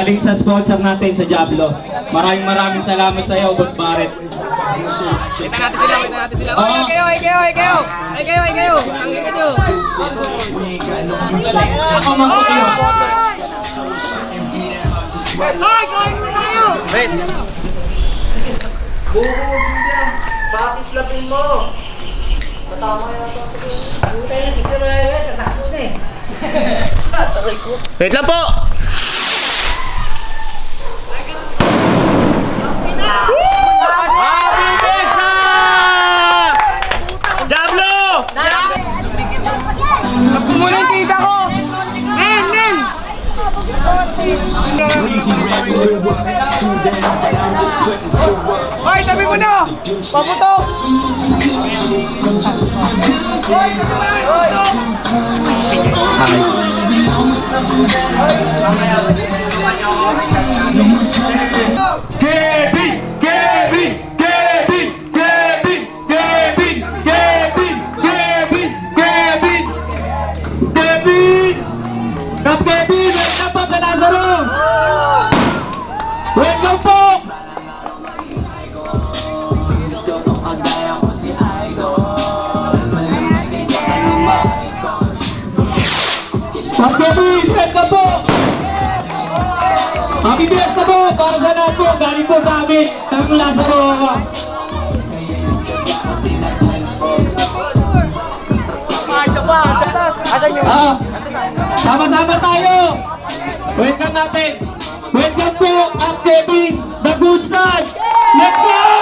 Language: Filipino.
Galing sa sponsor natin sa Diablo. Maraming salamat sa iyo, Boss Barret. Kita natin sila. Oy, kayo. Ang ina nyo. Ako magkukuyo. Hoy, kain mo tayo. Res. Bakit lapin mo? Patama yun ito. Buta yun, picture mo yun. Tatakbo na eh. Wait lang po. Happy Fiesta! Diablo! Nagpumula yung tita ko! Men! Hoy, tabi mo na! Paputok! Kevin! Welcome po sa Lazaro! Welcome po! Kap Kevin! Welcome po! Happy Fiesta po! Para sa lahat po! Galing po sa amin! Ng Lazaro! Sama-sama tayo! Welcome natin! Welcome po, Kap Kevin! The Good Son! Let's go!